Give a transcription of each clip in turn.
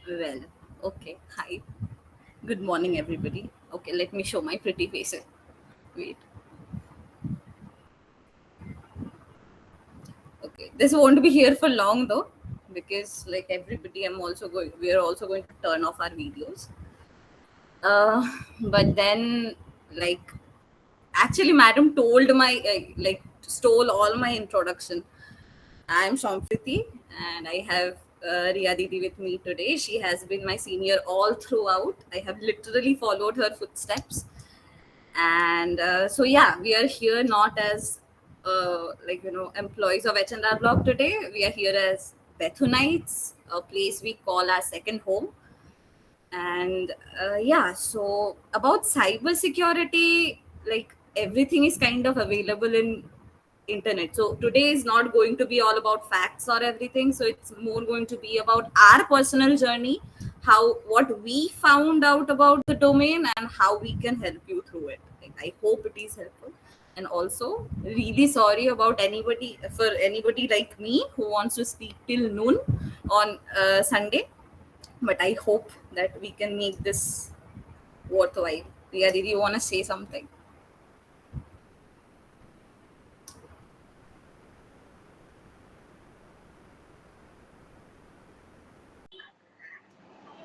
Well, okay. Hi. Good morning, everybody. Okay, let me show my pretty face. Wait. Okay, this won't be here for long though, because like everybody, we are also going to turn off our videos. Uh, but then, like, actually, madam told stole all my introduction. I am Sampreeti, and I have Riya Didi with me today. She has been my senior all throughout. I have literally followed her footsteps. And so yeah, we are here not as employees of H&R Block today. We are here as Bethunites, a place we call our second home. And yeah, so about cyber security, like everything is kind of available in internet. So today is not going to be all about facts or everything, so it's more going to be about our personal journey, how what we found out about the domain and how we can help you through it. Like, I hope it is helpful. And also really sorry about anybody like me who wants to sleep till noon on Sunday, but I hope that we can make this worthwhile. Priya, did you want to say something?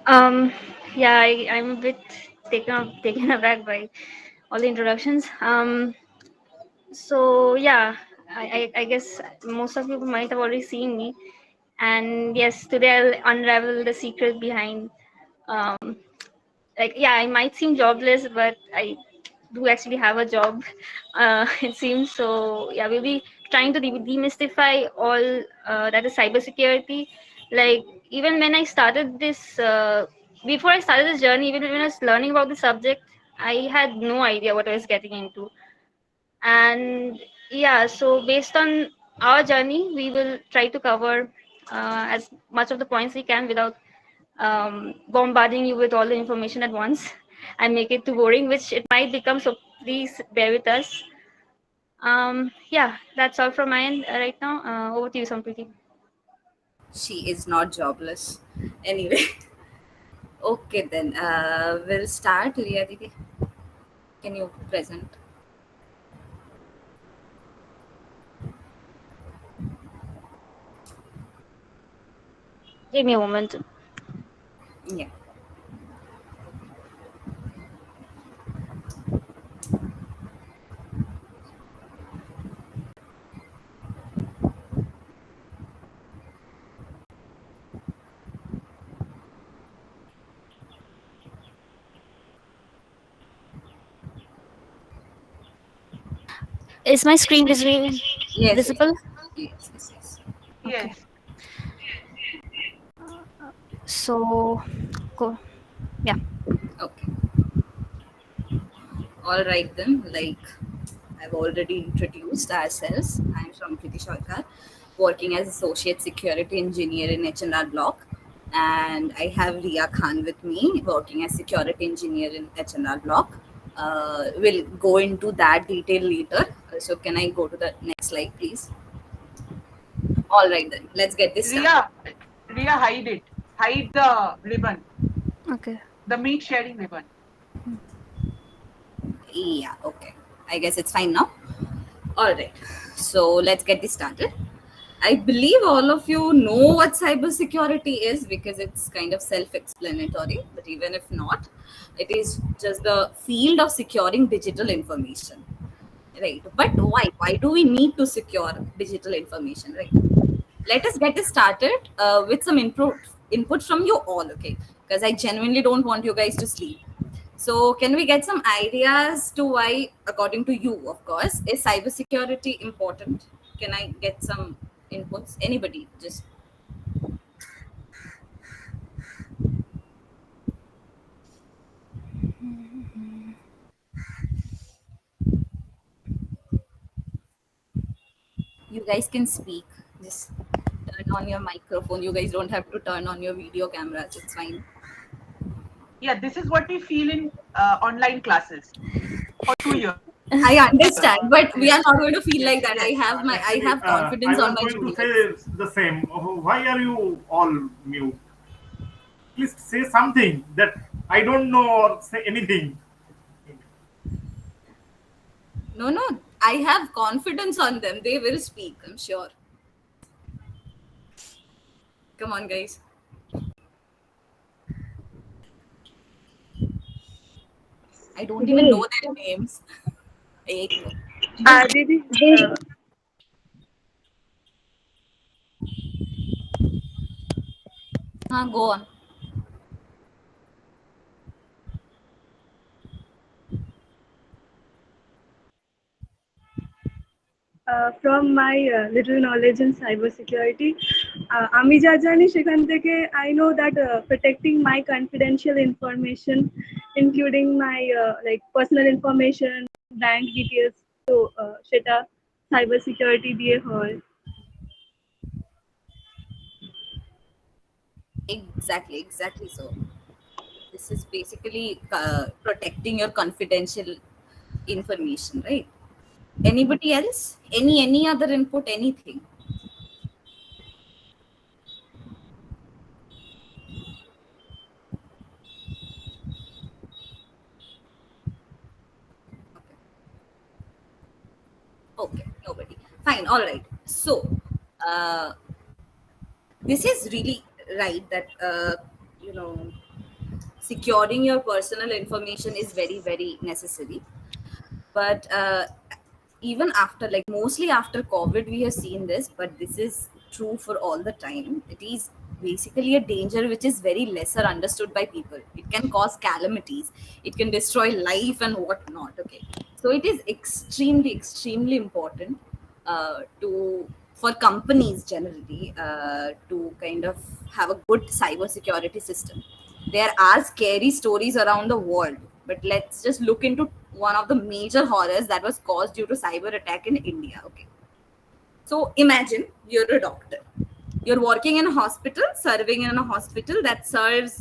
Um, yeah, I'm a bit taken aback by all the introductions. So yeah, I guess most of you might have already seen me, and yes, today I'll unravel the secret behind. Um, like yeah, I might seem jobless, but I do actually have a job. It seems so. Yeah, we'll be trying to demystify all that is cybersecurity. Like even when I started this, before I started this journey, even when I was learning about the subject, I had no idea what I was getting into. And yeah, so based on our journey, we will try to cover as much of the points we can without bombarding you with all the information at once and make it too boring, which it might become. So please bear with us. Yeah, that's all from my end right now. Over to you, Sampriti. She is not jobless. Anyway, okay then. We'll start. Riya Didi, can you present? Give me a moment. Yeah. Is my screen Yes. Yes. visible? Yes. Yes. Yes. Okay. Yes. So, go. Yeah. Okay. All right then. Like I've already introduced ourselves. I'm Sampreeti Sarkar, working as associate security engineer in H&R Block, and I have Riya Khan with me, working as security engineer in H&R Block. We'll go into that detail later. So can I go to the next slide, please? All right then. Let's get this started. Riya, Riya, hide it. Hide the ribbon, Okay. the meat sharing ribbon. Yeah. Okay. I guess it's fine now. All right. So let's get this started. I believe all of you know what cybersecurity is because it's kind of self explanatory. But even if not, it is just the field of securing digital information. Right. But why? Why do we need to secure digital information? Right. Let us get this started with some input from you all. Okay. Because I genuinely don't want you guys to sleep. So, can we get some ideas to why, according to you, of course, is cybersecurity important? Can I get some inputs? Anybody, just you guys can speak. Just turn on your microphone. You guys don't have to turn on your video cameras. It's fine. Yeah, this is what we feel in online classes for 2 years. I understand, Yes, but we are not going to yes, feel like that. yes. I Actually, have I confidence on was my going to juniors. say the same. Why are you all mute? least say something that I don't know or say anything. No, no, I have confidence on them. They will speak, I'm sure. Come on, guys. I don't even know their names. एक minute. Didi, हाँ, go on. from my little knowledge in cybersecurity, আমি যা জানি সেখান থেকে I know that protecting my confidential information, including my like personal information, bank details, তো সেটা cyber security দিয়ে হয়. Exactly so. This is basically protecting your confidential information, right? Anybody else? Any other input? Anything? Okay, nobody. Fine, all right. So, uh, this is really right that you know, securing your personal information is very very necessary. But even after, like, mostly after COVID, we have seen this, but this is true for all the time. It is basically a danger which is very lesser understood by people. It can cause calamities, it can destroy life and whatnot. Okay, so it is extremely important to, for companies generally, to kind of have a good cyber security system. There are scary stories around the world, but let's just look into one of the major horrors that was caused due to cyber attack in India. Okay, so imagine you're a doctor, you're working in a hospital, serving in a hospital that serves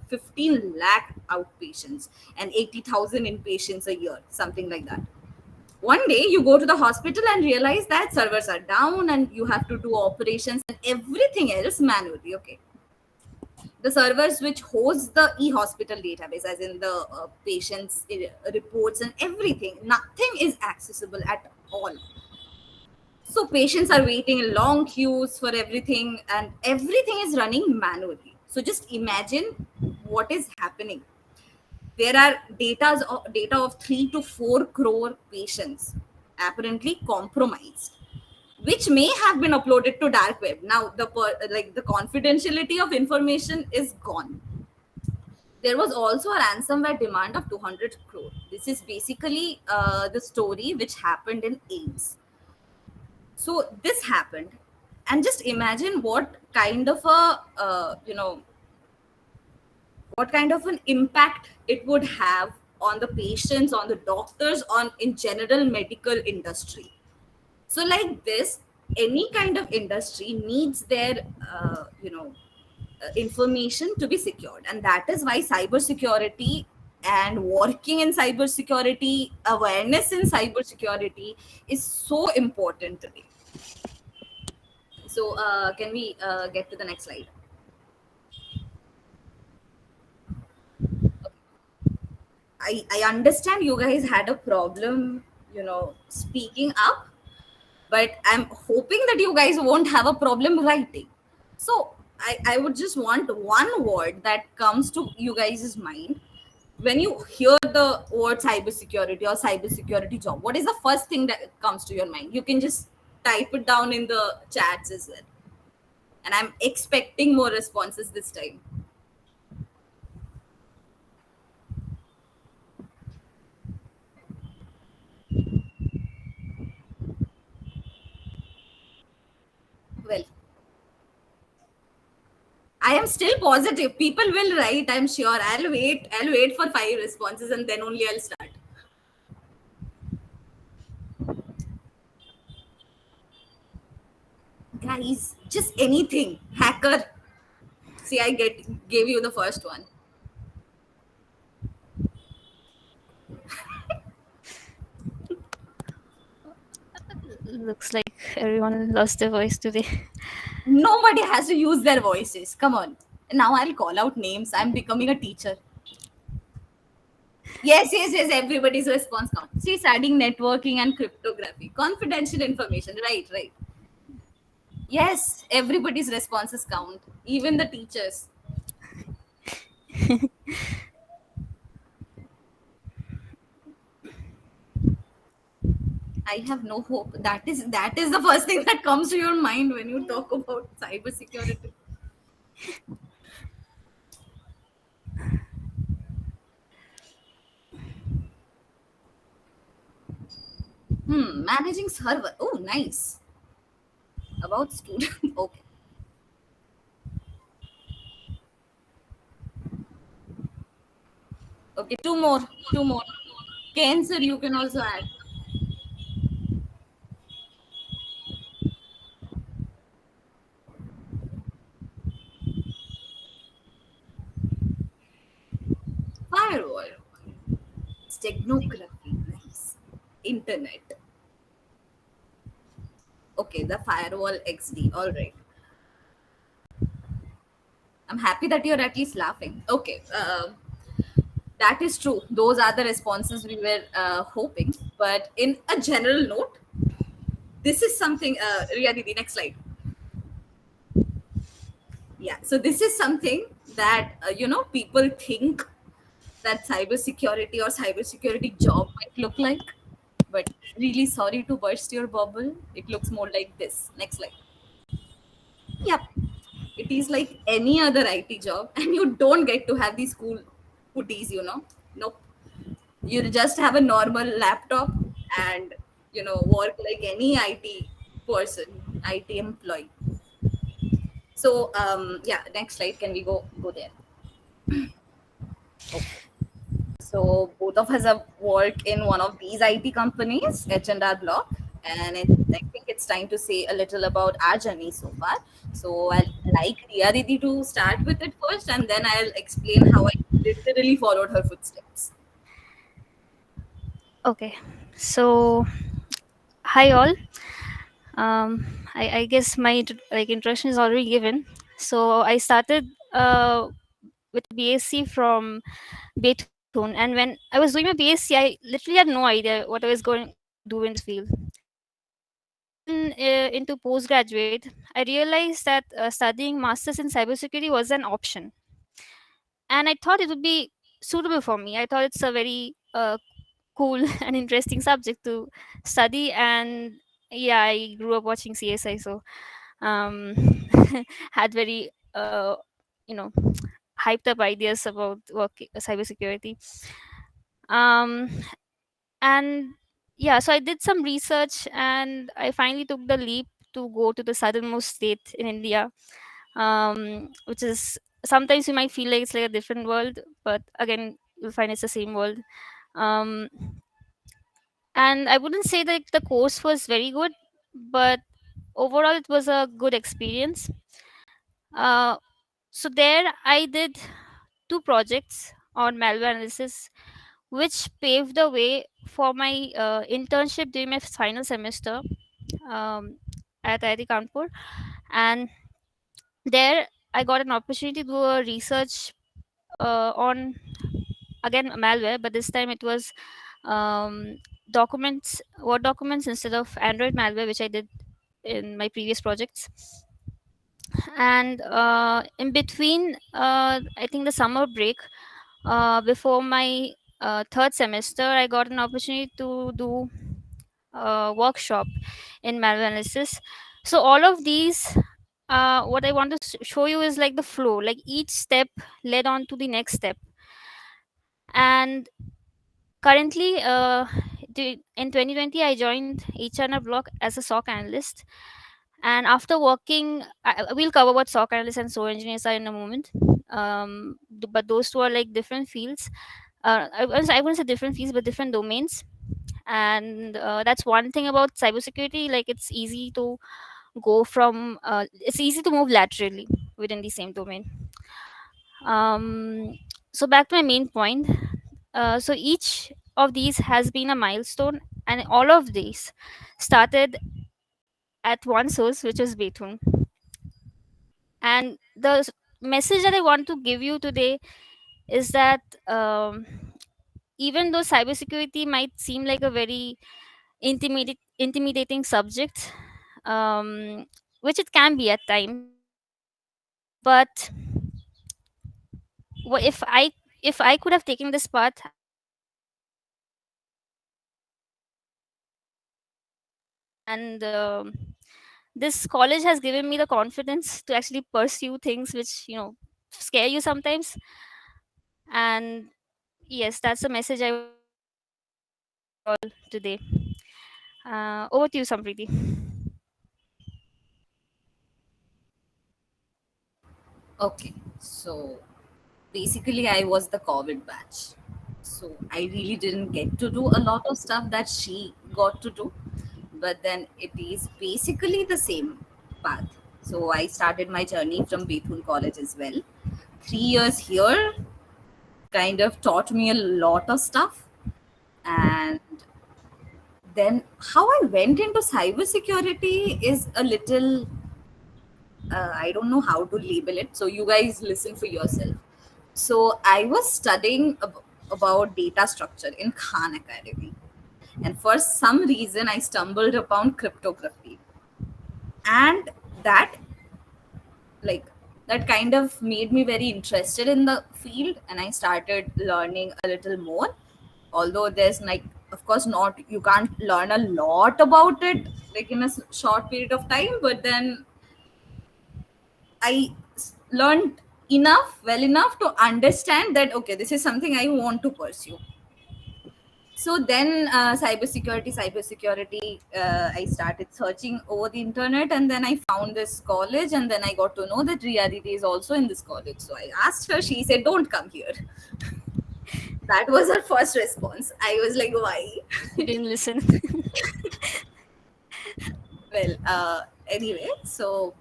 15 lakh outpatients and 80,000 inpatients a year, something like that. One day you go to the hospital and realize that servers are down and you have to do operations and everything else manually. Okay, the servers which host the e-hospital database, as in the patients reports and everything, nothing is accessible at all. So patients are waiting in long queues for everything and everything is running manually. So just imagine what is happening. There are data of 3 to 4 crore patients apparently compromised, which may have been uploaded to dark web. Now the confidentiality of information is gone. There was also a ransomware demand of 200 crore. This is basically the story which happened in AIDS. So this happened, and just imagine what kind of a what kind of an impact it would have on the patients, on the doctors, on in general medical industry. So like this, any kind of industry needs their information to be secured, and that is why cybersecurity and working in cybersecurity, awareness in cybersecurity is so important today. So can we get to the next slide? I understand you guys had a problem, speaking up, but I'm hoping that you guys won't have a problem writing. So I would just want one word that comes to you guys' mind when you hear the word cybersecurity or cybersecurity job. What is the first thing that comes to your mind? You can just type it down in the chats as well. And I'm expecting more responses this time. Well, I am still positive. People will write, I'm sure. I'll wait for 5 responses and then only I'll start. Guys, just anything. Hacker. See, gave you the first one. looks like everyone lost their voice today. Nobody has to use their voices. Come on. Now I'll call out names. I'm becoming a teacher. Yes, yes, yes. Everybody's response count. She's adding networking and cryptography, confidential information. Right, right. Yes, everybody's responses count, even the teachers. I have no hope. That is the first thing that comes to your mind when you talk about cybersecurity. Managing server. Oh, nice. About student. Okay. Okay, two more. Two more. Cancer, you can also add. Firewall. Steganography. Nice. Internet. Okay, the firewall XD. All right. I'm happy that you're at least laughing. Okay. That is true. Those are the responses we were hoping. But in a general note, this is something. Riya, the next slide. Yeah. So this is something that people think that cybersecurity or cybersecurity job might look like. But really sorry to burst your bubble. It looks more like this. Next slide. Yep. It is like any other IT job, and you don't get to have these cool hoodies. Nope. You just have a normal laptop and work like any IT person, IT employee. So yeah, next slide. Can we go there? Okay. So both of us have worked in one of these IT companies, H&R Block, and I think it's time to say a little about our journey so far. So I'd like Riya Didi to start with it first, and then I'll explain how I literally followed her footsteps. Okay, so hi all. I guess my introduction is already given. So I started with BSc from Bethune, and when I was doing my BSc, I literally had no idea what I was going to do in this field. And then into postgraduate, I realized that studying masters in cybersecurity was an option, and I thought it would be suitable for me. I thought it's a very cool and interesting subject to study, and yeah, I grew up watching CSI, so um, had very you know hyped up ideas about work cybersecurity. Um, and yeah, so I did some research, and I finally took the leap to go to the southernmost state in India, which is sometimes you might feel like it's like a different world, but again you'll find it's the same world. um, and I wouldn't say that the course was very good, but overall it was a good experience. uh, so there I did two projects on malware analysis, which paved the way for my internship during my final semester um, at IIT Kanpur. And there I got an opportunity to do a research on again malware, but this time it was um, documents, Word documents instead of Android malware, which I did in my previous projects. And in between, I think the summer break, before my third semester, I got an opportunity to do a workshop in malware analysis. So all of these, what I want to show you is like the flow, like each step led on to the next step. And currently, in 2020, I joined HR Block as a SOC analyst. And after working, we'll cover what SOC analysts and SOC engineers are in a moment. But those two are like different fields. I wouldn't say different fields, but different domains. And that's one thing about cybersecurity. Like it's easy to move laterally within the same domain. Um, so back to my main point. So each of these has been a milestone, and all of these started at one source, which was Bethune. And the message that I want to give you today is that even though cybersecurity might seem like a very intimidating subject, which it can be at times, but if I could have taken this path, I would have taken it and this college has given me the confidence to actually pursue things which scare you sometimes. And yes, that's the message I would like to give you all today. Over to you, Sampreeti. Okay, so basically, I was the COVID batch. So I really didn't get to do a lot of stuff that she got to do, but then it is basically the same path. So I started my journey from Bethune College as well. 3 years here kind of taught me a lot of stuff. And then how I went into cybersecurity is a little, I don't know how to label it. So you guys listen for yourself. So I was studying about data structure in Khan Academy. And for some reason, I stumbled upon cryptography. And that, like, that kind of made me very interested in the field. And I started learning a little more. Although there's, like, of course, not, you can't learn a lot about it, like, in a short period of time. But then I learned well enough to understand that, okay, this is something I want to pursue. So then cybersecurity, I started searching over the internet, and then I found this college, and then I got to know that Riya is also in this college. So I asked her, she said, don't come here. That was her first response. I was like, why? You didn't listen. Well, anyway, so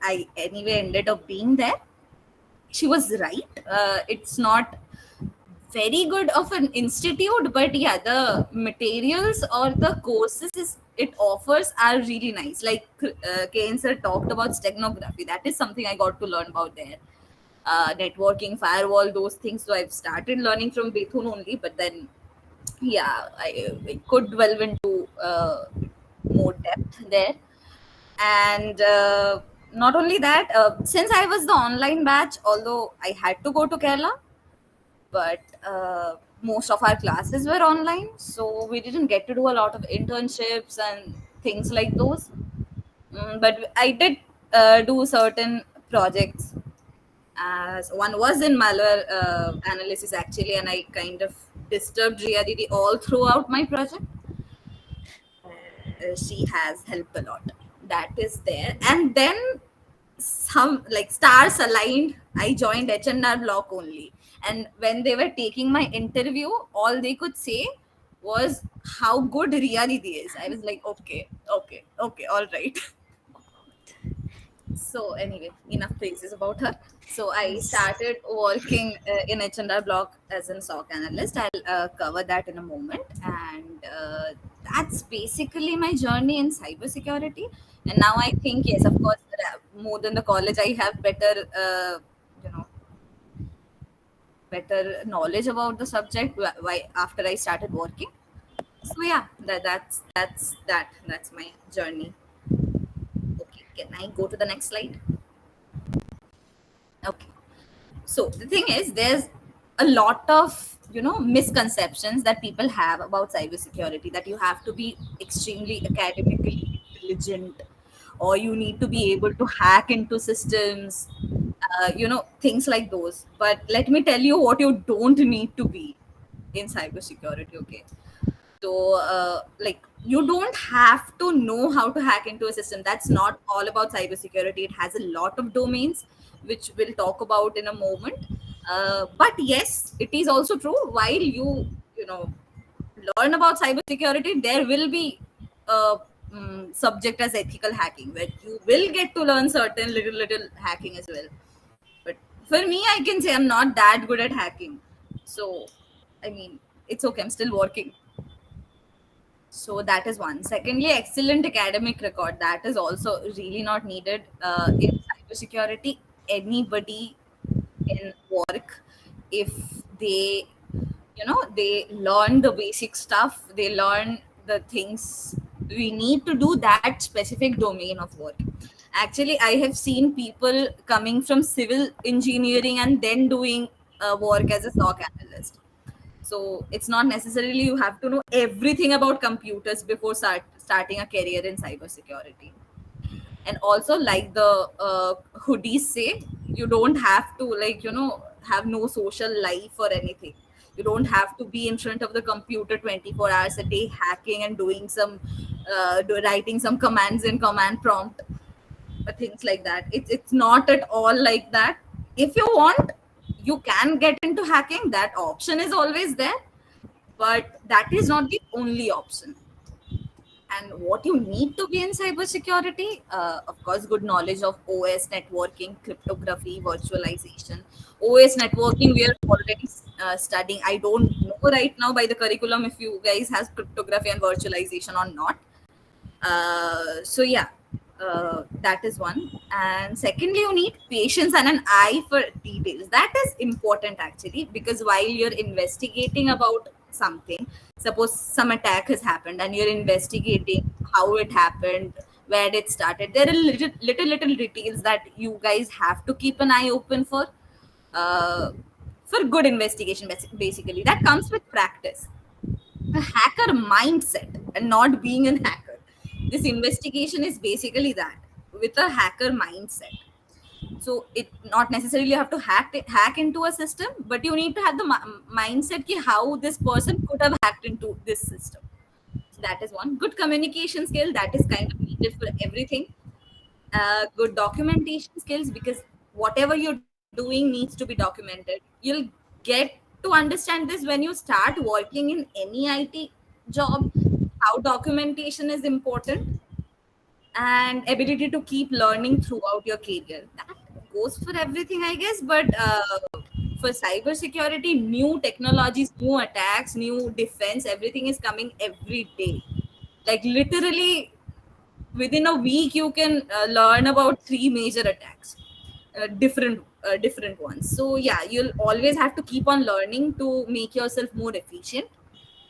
I anyway ended up being there. She was right. It's not very good of an institute, but yeah, the materials or the courses it offers are really nice. Like Kane sir talked about steganography. That is something I got to learn about there. Networking, firewall, those things. So I've started learning from Bethune only, but then yeah, I could delve into more depth there. And not only that, since I was the online batch, although I had to go to Kerala, but most of our classes were online, so we didn't get to do a lot of internships and things like those. But I did do certain projects. As one was in malware analysis actually, and I kind of disturbed Riya Didi all throughout my project. She has helped a lot. That is there. And then some, like, stars aligned. I joined H&R block only. And when they were taking my interview, all they could say was how good Riya Didi is. I was like, okay, okay, okay, all right. So anyway, enough praises about her. So I Yes. started working in H&R block as an SOC analyst. I'll cover that in a moment. And that's basically my journey in cybersecurity. And now I think, yes, of course, more than the college, I have you know, better knowledge about the subject why after I started working. So yeah, that's my journey. Okay, can I go to the next slide? Okay. So the thing is, there's a lot of misconceptions that people have about cybersecurity, that you have to be extremely academically intelligent, or you need to be able to hack into systems, things like those. But let me tell you what you don't need to be in cybersecurity. Okay, so, like, you don't have to know how to hack into a system. That's not all about cybersecurity. It has a lot of domains, which we'll talk about in a moment. But yes, it is also true. While you know learn about cybersecurity, there will be a subject as ethical hacking, where you will get to learn certain little hacking as well. But for me, I can say I'm not that good at hacking. So, I mean, it's okay. I'm still working. So that is one. Secondly, excellent academic record. That is also really not needed in cybersecurity. anybody can work if they, they learn the basic stuff, they learn the things we need to do that specific domain of work. Actually, I have seen people coming from civil engineering and then doing work as a SOC analyst. So it's not necessarily you have to know everything about computers before starting a career in cybersecurity. And also, like the hoodies say, you don't have to, like, have no social life or anything. You don't have to be in front of the computer 24 hours a day hacking and doing some writing some commands in command prompt, things like that. It's not at all like that. If you want, you can get into hacking, that option is always there, but that is not the only option. And what you need to be in cybersecurity, of course, good knowledge of OS, networking, cryptography, virtualization. OS networking, we are already studying. I don't know right now by the curriculum if you guys have cryptography and virtualization or not. So yeah, that is one. And secondly, you need patience and an eye for details. That is important actually, because while you're investigating about something, suppose some attack has happened and you're investigating how it happened, where it started, there are little details that you guys have to keep an eye open uh, for good investigation. Basically that comes with practice, a hacker mindset, and not being a hacker. This investigation is basically that, with a hacker mindset. So it not necessarily you have to hack into a system, but you need to have the mindset ki how this person could have hacked into this system. So that is one. Good communication skill, that is kind of needed for everything. Good documentation skills, because whatever you're doing needs to be documented. You'll get to understand this when you start working in any IT job, how documentation is important, and ability to keep learning throughout your career. That goes for everything, I guess. But for cybersecurity, new technologies, new attacks, new defense, everything is coming every day. Like literally within a week you can learn about three major attacks, different ones. So yeah, you'll always have to keep on learning to make yourself more efficient,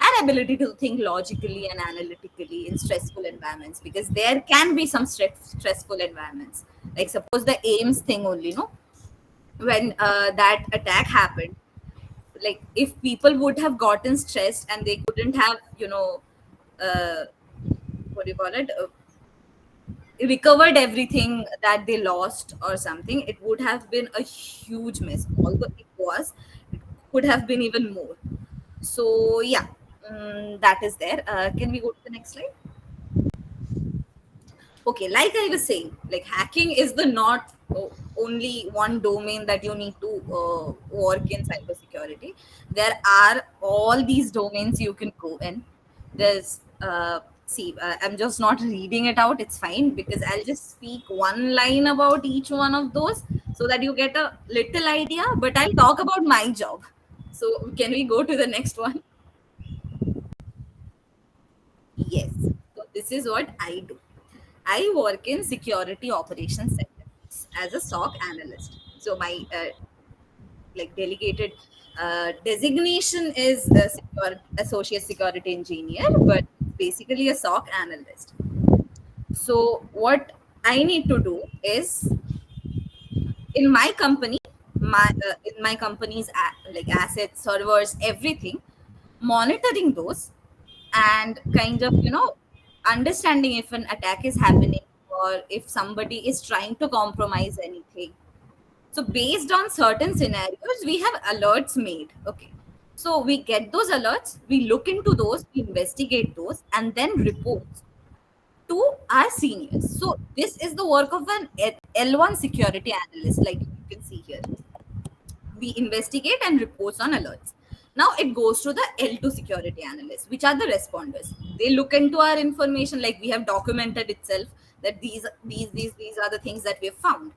and ability to think logically and analytically in stressful environments, because there can be some stressful environments. Like suppose the aims thing only, no, when that attack happened, like if people would have gotten stressed and they couldn't have, uh, what do you call it, recovered everything that they lost or something, it would have been a huge mess. Although it could have been even more. So yeah, that is there. Can we go to the next slide? Okay, like I was saying, like hacking is the not only one domain that you need to work in cybersecurity. There are all these domains you can go in. There's see, I'm just not reading it out. It's fine, because I'll just speak one line about each one of those so that you get a little idea. But I'll talk about my job. So can we go to the next one? Yes. So this is what I do. I work in security operations center as a SOC analyst. So my like delegated designation is a associate security engineer, but basically a SOC analyst. So what I need to do is, in my company, in my company's like assets, servers, everything, monitoring those, and kind of understanding if an attack is happening or if somebody is trying to compromise anything. So based on certain scenarios, we have alerts made. Okay, so we get those alerts, we look into those, we investigate those, and then reports to our seniors. So this is the work of an L1 security analyst, like you can see here. We investigate and reports on alerts. Now it goes to the L2 security analysts, which are the responders. They look into our information, like we have documented itself that these are the things that we have found.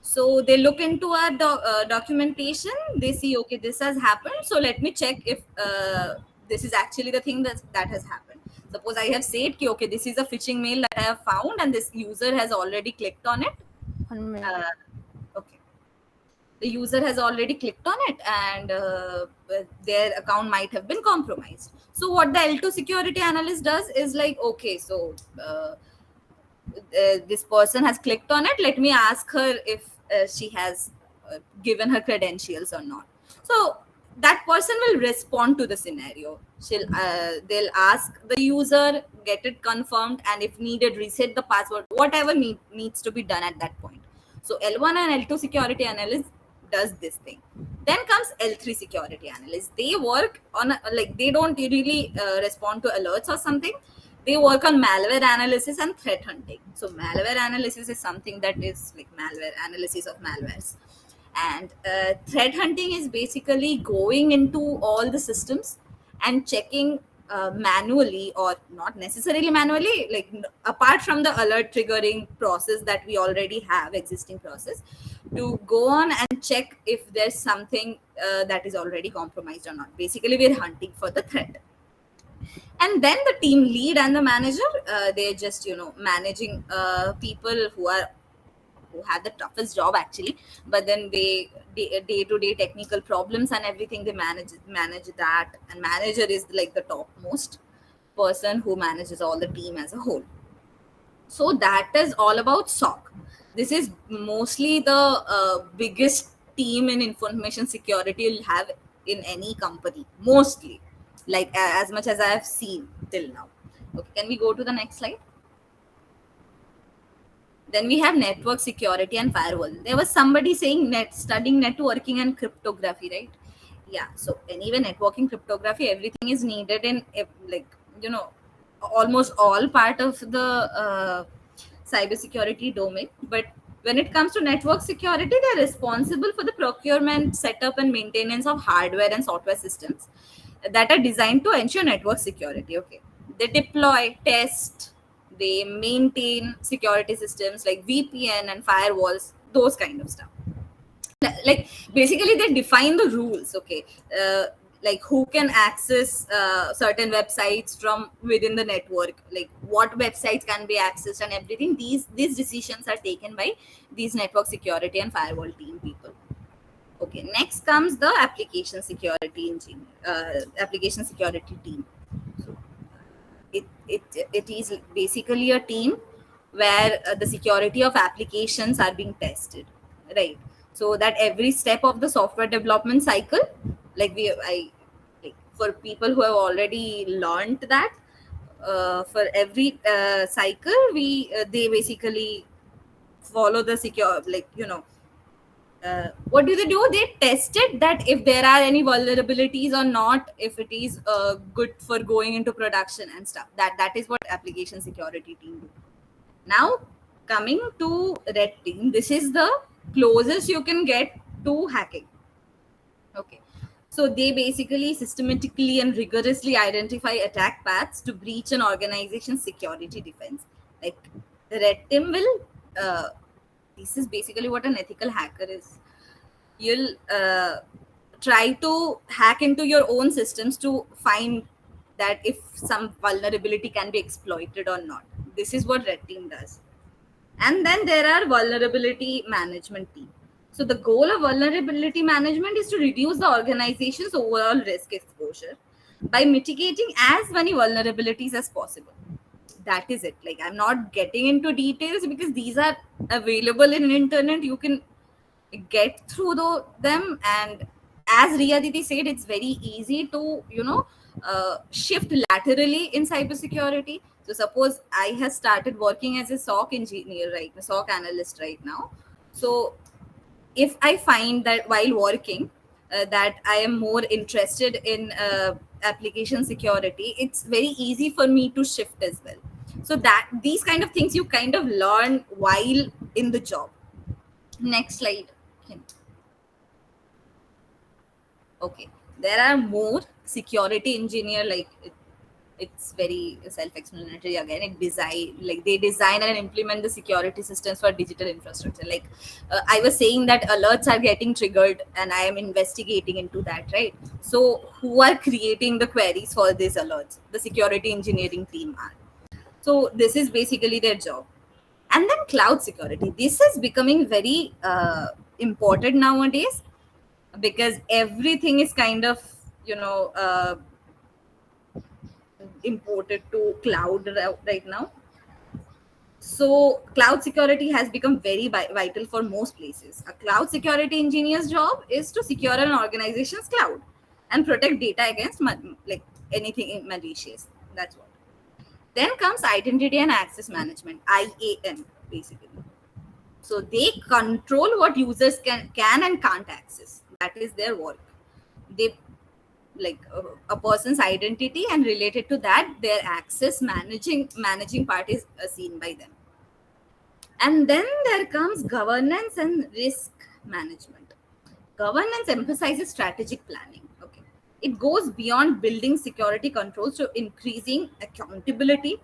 So they look into our documentation. They see, okay, this has happened. So let me check if this is actually the thing that has happened. Suppose I have said, okay, this is a phishing mail that I have found, and this user has already clicked on it. 1 minute. Uh, okay. the user has already clicked on it, and their account might have been compromised. So what the L2 security analyst does is like, okay, so this person has clicked on it, let me ask her if she has given her credentials or not. So that person will respond to the scenario. They'll ask the user, get it confirmed, and if needed, reset the password, whatever needs to be done at that point. So L1 and L2 security analyst does this thing. Then comes L3 security analyst. They work on like, they don't really respond to alerts or something. They work on malware analysis and threat hunting. So malware analysis is something that is like malware analysis of malwares, and threat hunting is basically going into all the systems and checking manually, or not necessarily manually, like apart from the alert triggering process that we already have, existing process, to go on and check if there's something that is already compromised or not. Basically, we're hunting for the threat. And then the team lead and the manager, they're just managing people who have the toughest job actually, but then they day-to-day technical problems and everything, they manage that. And manager is like the topmost person who manages all the team as a whole. So that is all about SOC. This is mostly the biggest team in information security you'll have in any company, mostly, like as much as I have seen till now. Okay, can we go to the next slide? Then we have network security and firewall. There was somebody saying studying networking and cryptography, right? Yeah. So anyway, networking, cryptography, everything is needed in like almost all part of the cybersecurity domain. But when it comes to network security, they're responsible for the procurement, setup, and maintenance of hardware and software systems that are designed to ensure network security. Okay, they deploy, test, they maintain security systems like VPN and firewalls, those kind of stuff. Like basically they define the rules. Okay, like who can access certain websites from within the network, like what websites can be accessed and everything. These decisions are taken by these network security and firewall team people. Okay, next comes the application security application security team. So it is basically a team where the security of applications are being tested, right? So that every step of the software development cycle, like for people who have already learned that, for every cycle they basically follow the secure, like what do? They tested that if there are any vulnerabilities or not, if it is good for going into production and stuff. That is what application security team do. Now coming to red team, this is the closest you can get to hacking. Okay, so they basically systematically and rigorously identify attack paths to breach an organization's security defense. Like the red team will this is basically what an ethical hacker is. You'll try to hack into your own systems to find that if some vulnerability can be exploited or not. This is what red team does. And then there are vulnerability management team. So the goal of vulnerability management is to reduce the organization's overall risk exposure by mitigating as many vulnerabilities as possible. That is it. Like, I'm not getting into details because these are available in internet. You can get through them. And as Riya Didi said, it's very easy to shift laterally in cybersecurity. So suppose I have started working as a SOC engineer, right, a SOC analyst right now. So if I find that while working that I am more interested in application security, it's very easy for me to shift as well. So that these kind of things you kind of learn while in the job. Next slide. Okay, there are more security engineer, like it's very self-explanatory again. They design and implement the security systems for digital infrastructure. Like I was saying that alerts are getting triggered and I am investigating into that, right? So who are creating the queries for these alerts? The security engineering team are. So this is basically their job. And then cloud security. This is becoming very imported nowadays, because everything is kind of, imported to cloud right now. So cloud security has become very vital for most places. A cloud security engineer's job is to secure an organization's cloud and protect data against like anything malicious. That's what. Then comes identity and access management, IAM, basically. So they control what users can and can't access. That is their work. They, like, a person's identity, and related to that, their access managing part is seen by them. And then there comes governance and risk management. Governance emphasizes strategic planning. Okay. It goes beyond building security controls to increasing accountability,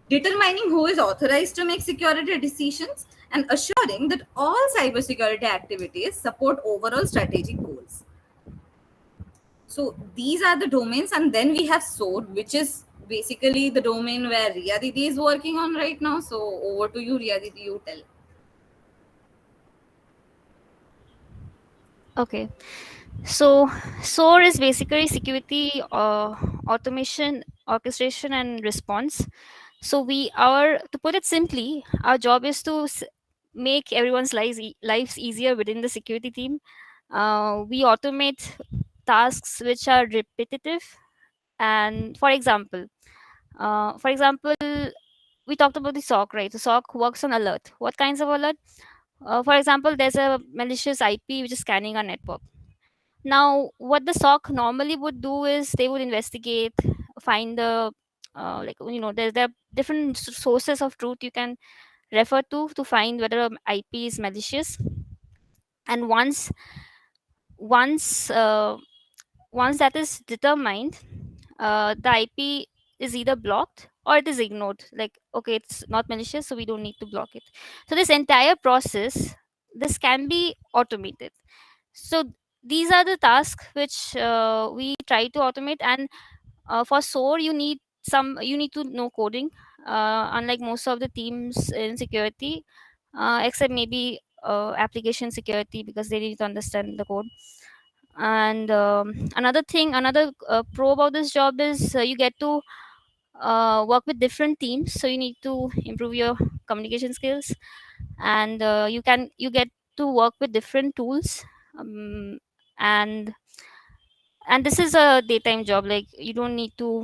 determining who is authorized to make security decisions, and assuring that all cybersecurity activities support overall strategic goals. So these are the domains, and then we have SOAR, which is basically the domain where Riya Didi is working on right now. So over to you, Riya Didi, you tell. Okay. So SOAR is basically security, automation, orchestration, and response. So to put it simply, our job is to make everyone's lives easier within the security team. We automate tasks which are repetitive. And for example, we talked about the SOC, right? The SOC works on alert. What kinds of alert? For example, there's a malicious IP which is scanning our network. Now, what the SOC normally would do is they would investigate, find the there are different sources of truth you can refer to find whether an IP is malicious. And once uh, once that is determined, the IP is either blocked or it is ignored. Like, okay, it's not malicious, so we don't need to block it. So this entire process, this can be automated. So these are the tasks which we try to automate. And for SOAR, you need to know coding, unlike most of the teams in security, except maybe application security, because they need to understand the code. And another pro about this job is you get to work with different teams, so you need to improve your communication skills. And you get to work with different tools. um, and and this is a daytime job, like you don't need to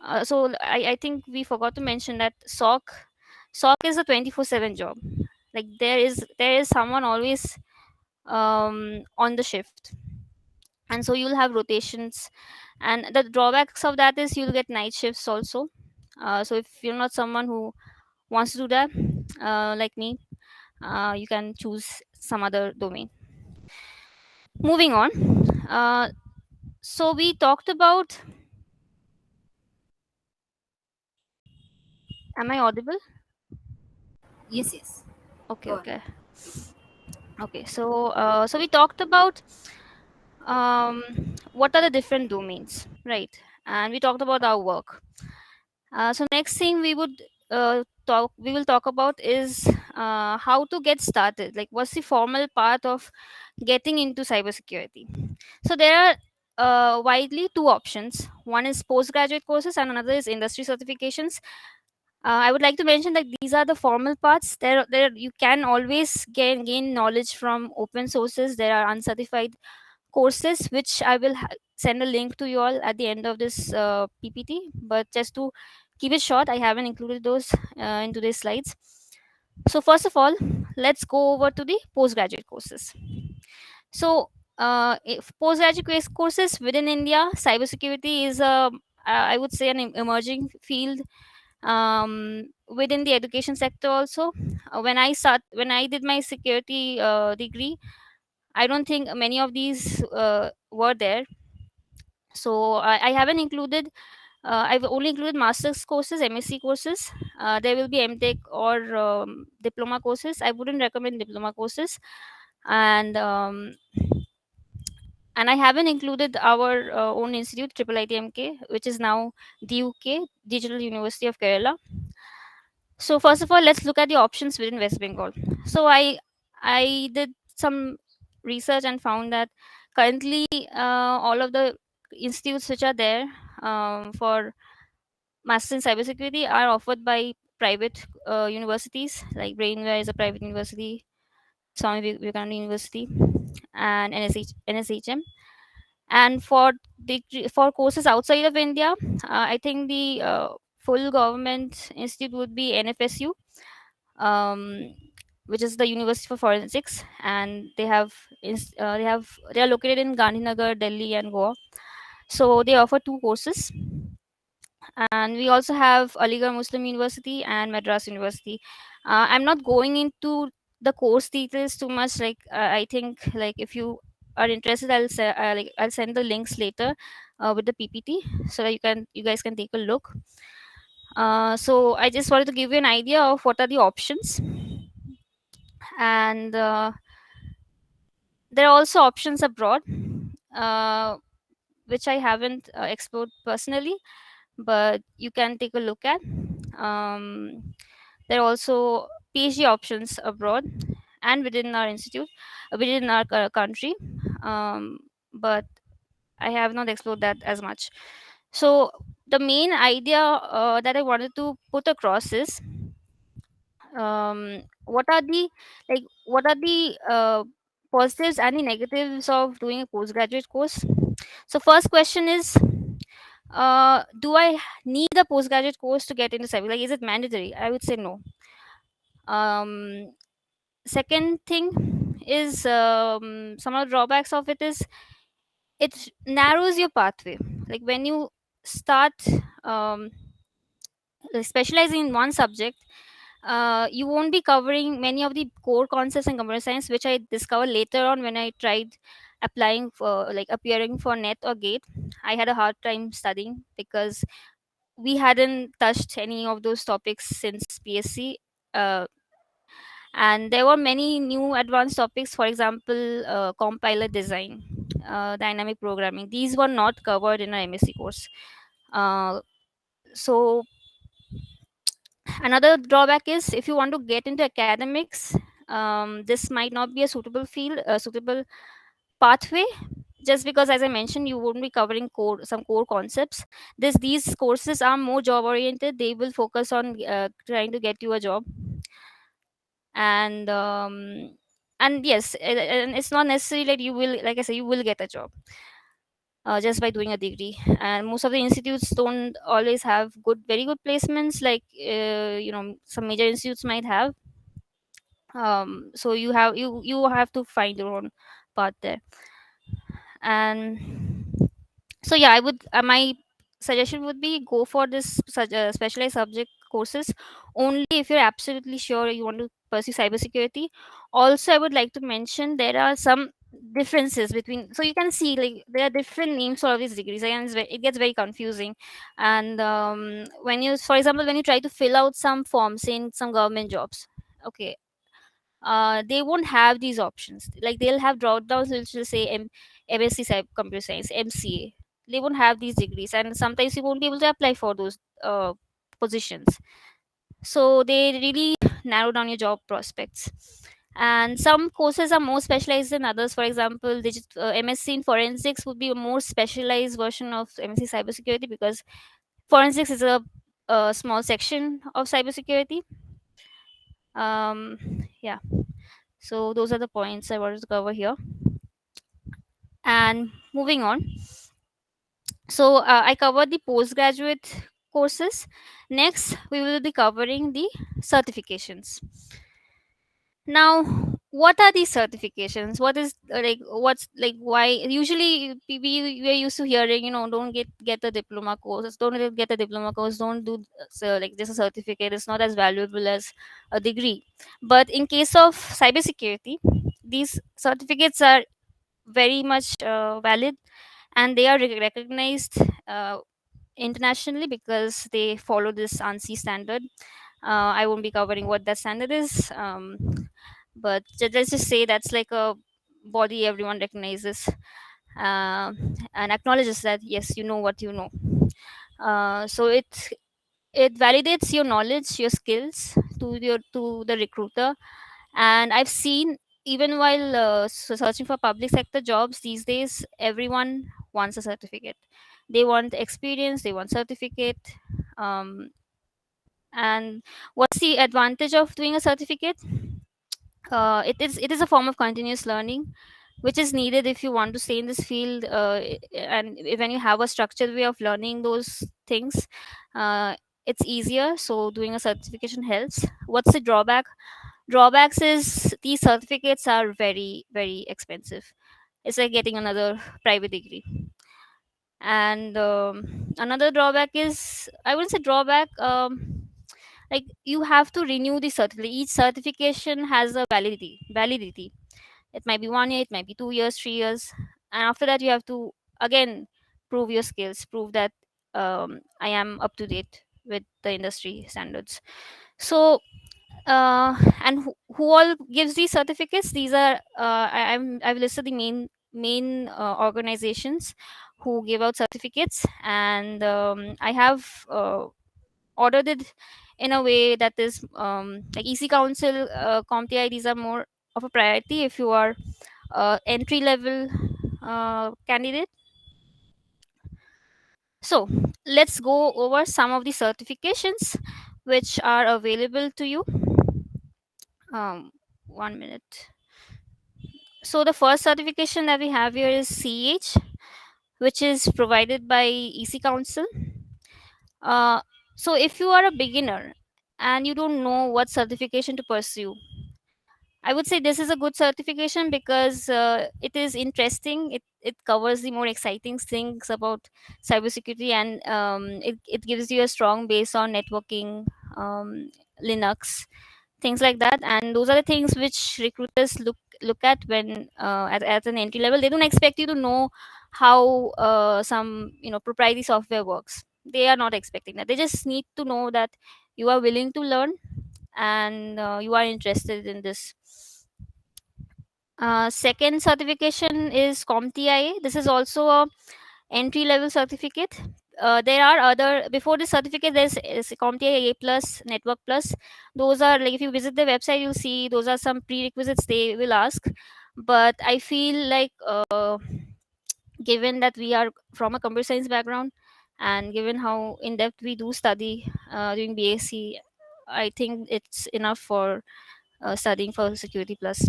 I think we forgot to mention that SOC is a 24/7 job. Like there is someone always on the shift. And so you'll have rotations, and the drawbacks of that is you'll get night shifts also. So if you're not someone who wants to do that, like me, you can choose some other domain. Moving on. So we talked about, am I audible? Yes, yes. Okay, Go on. okay. Okay, so we talked about um what are the different domains, right? And we talked about our work. So next thing we will talk about is how to get started. Like, what's the formal part of getting into cybersecurity? So there are widely two options. One is postgraduate courses, and another is industry certifications. I would like to mention that these are the formal parts. There you can always gain knowledge from open sources. There are uncertified courses which I will send a link to you all at the end of this PPT. But just to keep it short, I haven't included those in today's slides. So first of all, let's go over to the postgraduate courses. So if postgraduate courses within India, cybersecurity is I would say an emerging field within the education sector also. When I did my security degree, I don't think many of these were there. So I haven't included. I've only included master's courses, MSc courses. There will be MTech or diploma courses. I wouldn't recommend diploma courses, and I haven't included our own institute, Triple ITMK, which is now DUK, Digital University of Kerala. So first of all, let's look at the options within West Bengal. So I did some research and found that currently all of the institutes which are there for masters in cybersecurity are offered by private universities, like Brainware is a private university, Swami Vivekananda University, and NSHM. And for for courses outside of India, I think the full government institute would be NFSU, um, which is the University for Forensics, and they are located in Gandhinagar, Delhi, and Goa. So they offer two courses, and we also have Aligarh Muslim University and Madras University. I'm not going into the course details too much. Like I think, like if you are interested, I'll send the links later with the PPT so that you guys can take a look. So I just wanted to give you an idea of what are the options, and there are also options abroad, uh, which I haven't explored personally, but you can take a look at. There are also PhD options abroad and within our institute, within our country, but I have not explored that as much. So the main idea that I wanted to put across is, what are the, positives and the negatives of doing a postgraduate course. So first question is, do I need a postgraduate course to get into cyber? Like, is it mandatory? I would say no. Um, Second thing is, some of the drawbacks of it is it narrows your pathway. Like when you start um, specializing in one subject, you won't be covering many of the core concepts in computer science, which I discovered later on when I tried applying for, like, appearing for net or gate. I had a hard time studying because we hadn't touched any of those topics since PSC. uh, and there were many new advanced topics, for example, compiler design, dynamic programming. These were not covered in our MSc course. So another drawback is, if you want to get into academics, this might not be a suitable field, a suitable pathway, just because, as I mentioned, you won't be covering some core concepts. These courses are more job oriented. They will focus on trying to get you a job. And yes, and it's not necessary that you will, like I say, you will get a job just by doing a degree. And most of the institutes don't always have very good placements, like some major institutes might have. So you have to find your own path there. And so yeah, I would my suggestion would be, go for this specialized subject courses only if you're absolutely sure you want to pursue cybersecurity. Also, I would like to mention there are some differences between, so you can see, like, there are different names for all these degrees, and it gets very confusing. And when you, for example, when you try to fill out some forms in some government jobs, okay, they won't have these options. Like, they'll have drop downs which will say MSc Computer Science, MCA. They won't have these degrees, and sometimes you won't be able to apply for those positions. So they really narrow down your job prospects. And some courses are more specialized than others. For example, MSc in forensics would be a more specialized version of MSc cybersecurity, because forensics is a small section of cybersecurity. Yeah, so those are the points I wanted to cover here. And moving on, so I covered the postgraduate courses. Next, we will be covering the certifications. Now, what are these certifications? What is what's like why usually we are used to hearing, don't get a diploma course, don't get a diploma course, don't do like just a certificate. It's not as valuable as a degree. But in case of cybersecurity, these certificates are very much valid, and they are recognized uh, internationally, because they follow this ANSI standard. I won't be covering what that standard is, but let's just say that's like a body everyone recognizes and acknowledges that yes, you know what you know. So it validates your knowledge, your skills to the recruiter. And I've seen even while searching for public sector jobs these days, everyone wants a certificate. They want experience, they want certificate. um, and what's the advantage of doing a certificate? It is a form of continuous learning, which is needed if you want to stay in this field. And when you have a structured way of learning those things, uh, it's easier. So doing a certification helps. What's the drawback? Drawbacks is these certificates are very very expensive. It's like getting another private degree. And another drawback is, I wouldn't say drawback, like you have to renew the certificate. Each certification has a validity. It might be 1 year, it might be 2 years, 3 years, and after that you have to again prove your skills, prove that I am up to date with the industry standards. So and who all gives these certificates? These are I've listed the main organizations who give out certificates, and I have ordered it in a way that is like EC Council, CompTI. These are more of a priority if you are entry level candidate. So let's go over some of the certifications which are available to you. 1 minute. So the first certification that we have here is CH, which is provided by EC Council. Uh, so if you are a beginner and you don't know what certification to pursue, I would say this is a good certification because it is interesting. It covers the more exciting things about cybersecurity, and it gives you a strong base on networking, Linux, things like that. And those are the things which recruiters look at when at an entry level. They don't expect you to know how some proprietary software works. They are not expecting that. They just need to know that you are willing to learn, and you are interested in this. Second certification is CompTIA. This is also a entry level certificate. There are other, before this certificate is CompTIA A plus, Network plus. Those are, like, if you visit the website you'll see those are some prerequisites they will ask. But I feel like given that we are from a computer science background, and given how in depth we do study during BSc, I think it's enough for studying for Security Plus.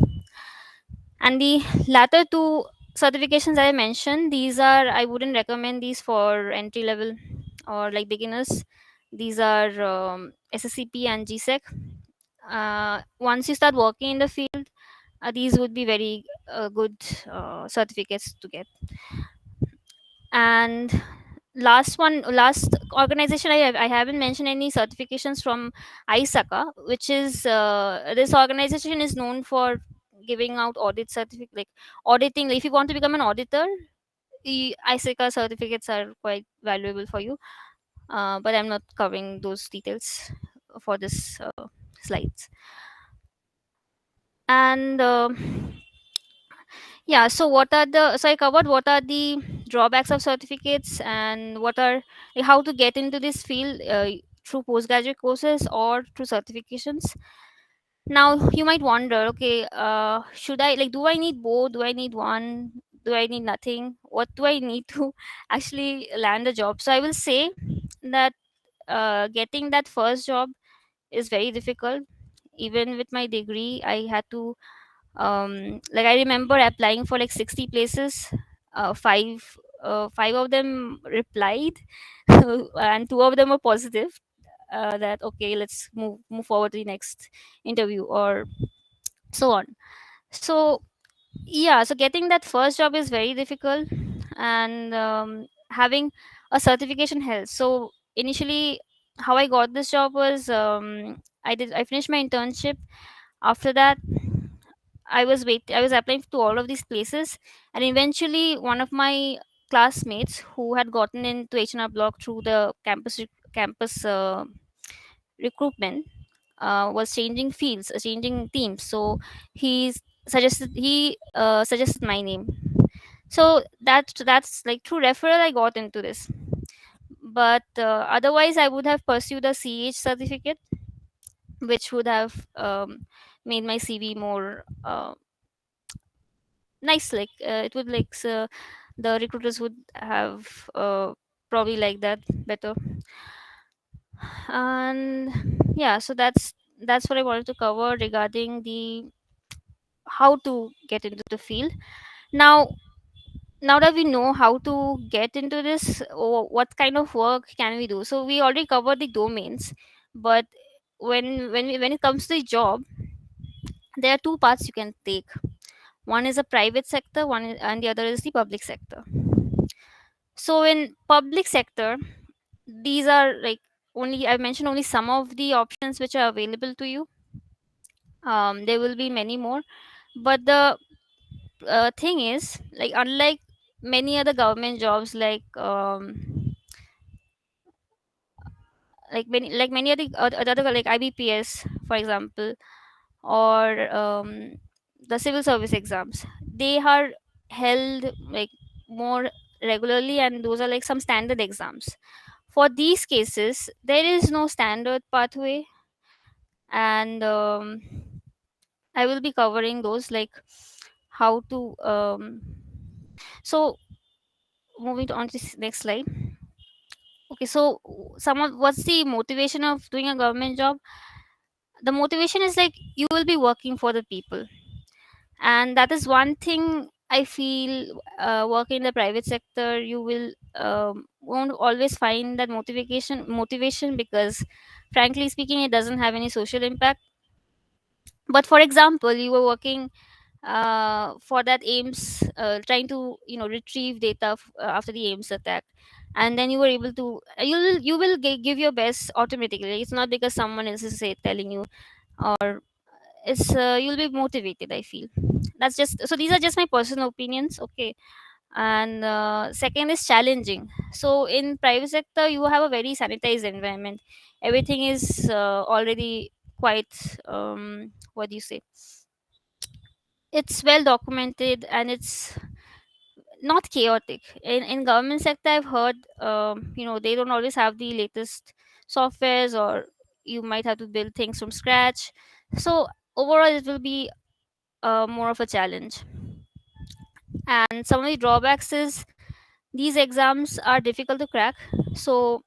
And the latter two certifications that I mentioned, these are, I wouldn't recommend these for entry level or like beginners. These are SSCP and GSEC. Once you start working in the field, these would be very good certificates to get. And last organization I haven't mentioned any certifications from ISACA, which is this organization is known for giving out audit certificate, like auditing. If you want to become an auditor, the ISACA certificates are quite valuable for you. But I'm not covering those details for this slides. And yeah, so I covered what are the drawbacks of certificates, and what are, like, how to get into this field through postgraduate courses or through certifications. Now you might wonder, okay, should I, like, do I need both? Do I need one? Do I need nothing? What do I need to actually land a job? So I will say that getting that first job is very difficult. Even with my degree, I had to like, I remember applying for like 60 places. Five of them replied and two of them were positive, that okay, let's move forward to the next interview, or so on. So yeah, so getting that first job is very difficult, and having a certification helps. So initially, how I got this job was, I finished my internship. After that, I was applying to all of these places, and eventually one of my classmates who had gotten into H&R Block through the campus recruitment was changing fields, changing teams. So he suggested my name. So that's like through referral I got into this. But otherwise I would have pursued a CH certificate, which would have made my CV more nice. Like it would like the recruiters would have probably like that better. And yeah, so that's what I wanted to cover regarding the how to get into the field. Now now that we know how to get into this, or what kind of work can we do, so we already covered the domains. But when it comes to the job, there are two paths you can take. One is a private sector, and the other is the public sector. So in public sector, these are like, only I mentioned only some of the options which are available to you. There will be many more, but the thing is, like, unlike many other government jobs, like many other like IBPS, for example, or the civil service exams, they are held like more regularly, and those are like some standard exams. For these cases, there is no standard pathway, and I will be covering those, like how to so moving on to this next slide. Okay, so some of what's the motivation of doing a government job? The motivation is like you will be working for the people, and that is one thing I feel. Working in the private sector, you will won't always find that motivation, because frankly speaking, it doesn't have any social impact. But for example, you were working for that aims, trying to retrieve data after the aims attack, and then you were able to you will give your best automatically. It's not because someone else is telling you, or it's you'll be motivated, I feel. That's just, so these are just my personal opinions, okay. And second is challenging. So in private sector, you have a very sanitized environment. Everything is already quite, what do you say, it's well documented, and it's not chaotic. In government sector, I've heard, they don't always have the latest softwares, or you might have to build things from scratch. So overall, it will be more of a challenge. And some of the drawbacks is these exams are difficult to crack. So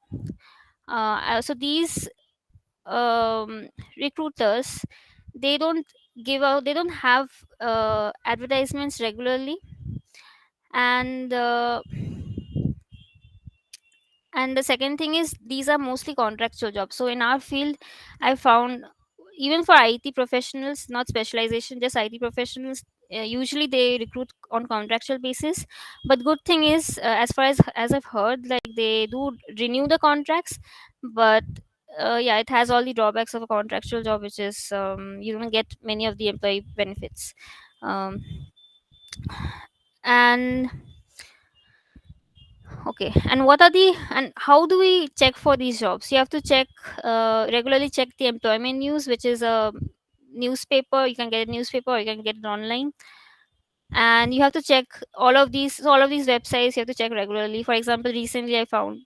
so these recruiters, they don't have advertisements regularly. And and the second thing is, these are mostly contractual jobs. So in our field, I found, even for IT professionals, not specialization, just IT professionals, usually they recruit on contractual basis. But good thing is, as far as I've heard, like they do renew the contracts. But yeah, it has all the drawbacks of a contractual job, which is, you don't get many of the employee benefits. Um, and okay, and what are the, and how do we check for these jobs? You have to check, regularly check the employment news, which is a newspaper. You can get a newspaper, or you can get it online. And you have to check all of these websites. You have to check regularly. For example, recently I found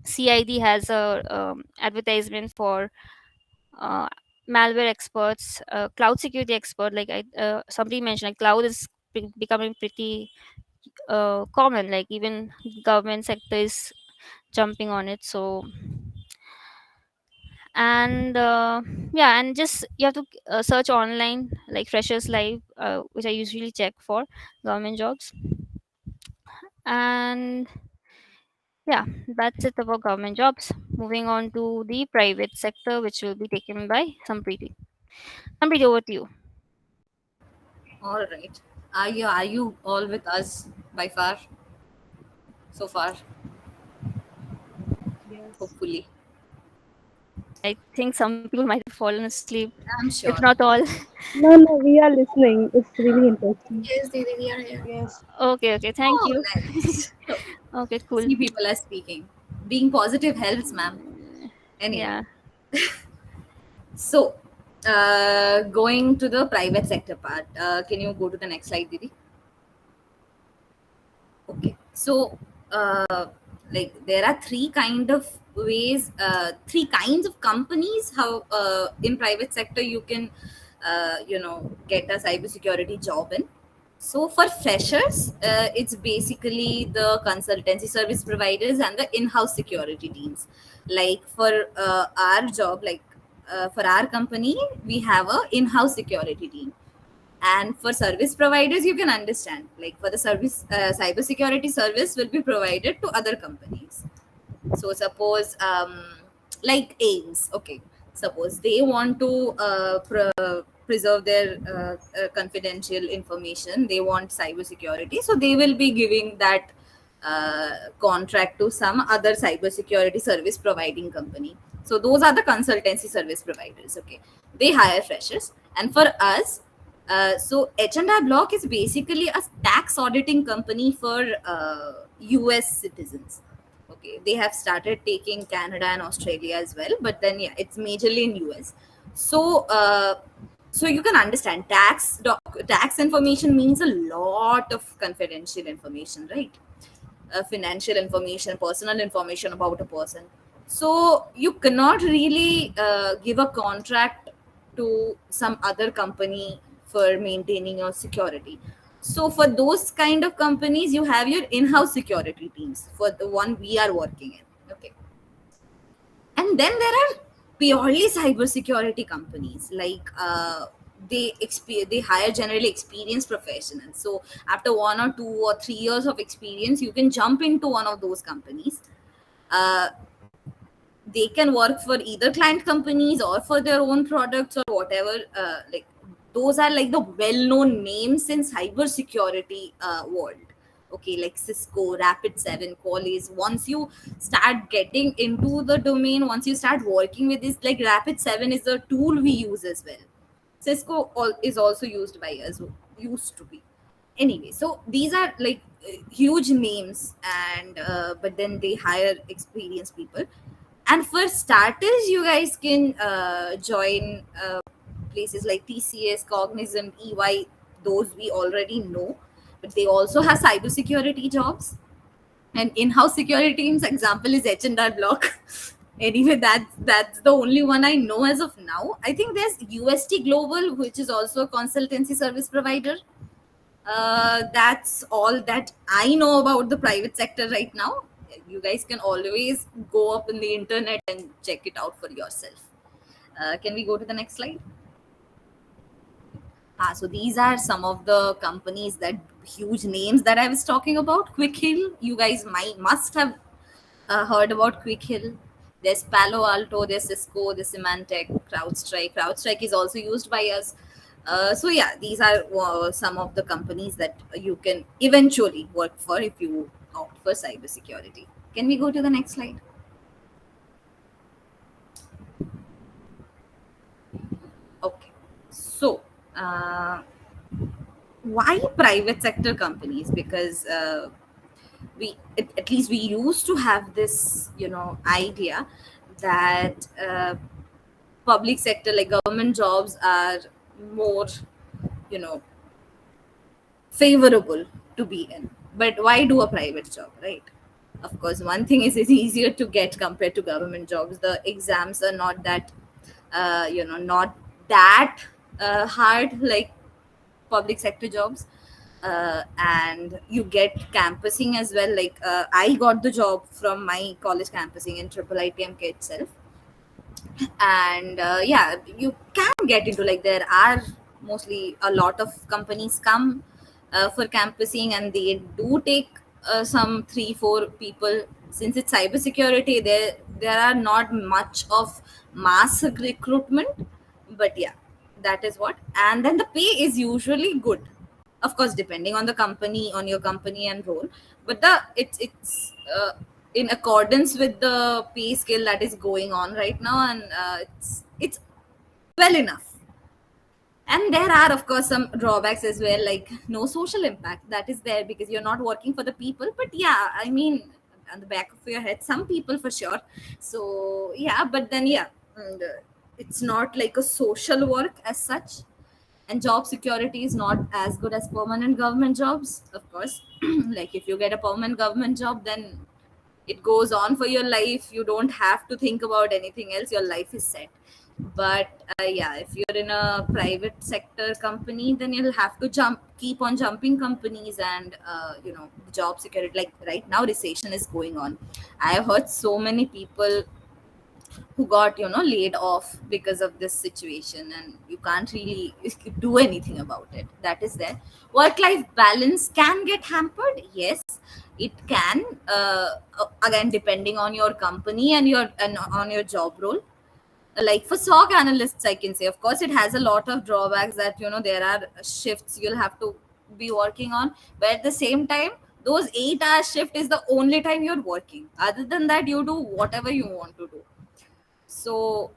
CID has a advertisement for uh, malware experts, cloud security expert. Like somebody mentioned, like cloud is becoming pretty common. Like even government sector is jumping on it. So, and yeah, and just you have to search online, like Freshers Live, which I usually check for government jobs. And yeah, that's it about government jobs. Moving on to the private sector, which will be taken by Sampreeti, over to you. All right. Are you all with us by far so far? Yes. Hopefully. I think some people might have fallen asleep, I'm if sure. not all. No, no, we are listening. It's really interesting. Yes, Didi, we are here. Yes. Okay, thank Oh, you. nice. Okay, cool. See, people are speaking. Being positive helps, ma'am. Anyway, Yeah. so going to the private sector part, can you go to the next slide, Didi? Okay. So, like there are three kinds of companies. How in private sector you can, get a cybersecurity job in. So for freshers, it's basically the consultancy service providers and the in-house security teams. Like for our job, like for our company, we have a in-house security team. And for service providers, you can understand, like for the service, cyber security service will be provided to other companies. So suppose like AIMS, okay, suppose they want to preserve their confidential information, they want cyber security, so they will be giving that contract to some other cyber security service providing company. So those are the consultancy service providers, okay, they hire freshers. And for us, so H&R Block is basically a tax auditing company for US citizens. Okay, they have started taking Canada and Australia as well, but then yeah, it's majorly in US. So so you can understand tax information means a lot of confidential information, right? Financial information, personal information about a person. So you cannot really give a contract to some other company for maintaining your security. So for those kind of companies, you have your in-house security teams for the one we are working in. Okay. And then there are purely cybersecurity companies, like they hire generally experienced professionals. So after 1 or 2 or 3 years of experience, you can jump into one of those companies. uh, they can work for either client companies or for their own products or whatever. Like those are like the well-known names in cybersecurity world. Okay, like Cisco, Rapid7, Qualys. Once you start getting into the domain, once you start working with this, like Rapid7 is the tool we use as well. Cisco is also used by us, used to be. Anyway, so these are like huge names, and but then they hire experienced people. And for starters, you guys can join places like TCS, Cognizant, EY. Those we already know, but they also have cybersecurity jobs. And in-house security teams example is H&R Block. Anyway, that's the only one I know as of now. I think there's UST Global, which is also a consultancy service provider. That's all that I know about the private sector right now. You guys can always go up in the internet and check it out for yourself. Can we go to the next slide? So these are some of the companies, that huge names that I was talking about. Quick Hill, you guys must have heard about Quick Hill. There's Palo Alto, there's Cisco, there's Symantec, CrowdStrike. CrowdStrike is also used by us. So yeah, these are some of the companies that you can eventually work for if you opt for cybersecurity. Can we go to the next slide? Okay. So why private sector companies? Because at least we used to have this, idea that public sector, like government jobs, are more, you know favorable to be in. But why do a private job, right? Of course, one thing is it's easier to get compared to government jobs. The exams are not that not that hard like public sector jobs. And you get campusing as well. Like I got the job from my college campusing in triple ITMK itself. And yeah, you can get into, like, there are mostly a lot of companies come for campusing, and they do take some 3-4 people. Since it's cybersecurity, there are not much of mass recruitment. But yeah, that is what. And then the pay is usually good, of course, depending on the company, on your company and role. But it's in accordance with the pay scale that is going on right now. And it's well enough. And there are, of course, some drawbacks as well, like no social impact. That is there because you're not working for the people. But yeah, I mean, on the back of your head, some people for sure. So yeah, but then yeah, and, it's not like a social work as such. And job security is not as good as permanent government jobs, of course. Like if you get a permanent government job, then it goes on for your life. You don't have to think about anything else. Your life is set. But yeah, if you're in a private sector company, then you'll have to keep on jumping companies, and job security. Like right now, recession is going on. I have heard so many people who got laid off because of this situation, and you can't really do anything about it. That is there. Work life balance can get hampered, yes, it can, again depending on your company and on your job role. Like for SOC analysts, I can say, of course, it has a lot of drawbacks, that there are shifts you'll have to be working on, but at the same time, those 8-hour shift is the only time you're working. Other than that, you do whatever you want to do. So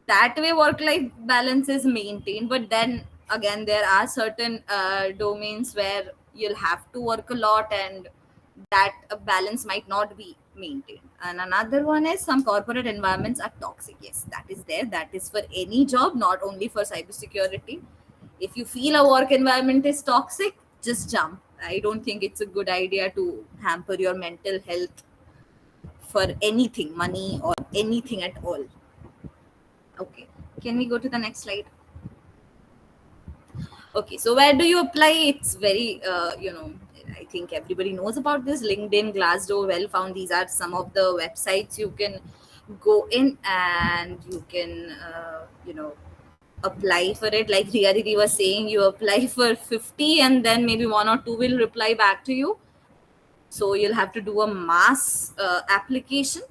that way work life balance is maintained, but then again there are certain domains where you'll have to work a lot, and that balance might not be maintained. And another one is some corporate environments are toxic. Yes, that is there. That is for any job, not only for cybersecurity. If you feel a work environment is toxic, just jump. I don't think it's a good idea to hamper your mental health for anything, money or anything at all. Okay, can we go to the next slide? Okay, so where do you apply? It's very, I think everybody knows about this. LinkedIn, Glassdoor, Well Found. These are some of the websites you can go in, and you can, apply for it. Like Riya Didi was saying, you apply for 50, and then maybe one or two will reply back to you. So you'll have to do a mass application.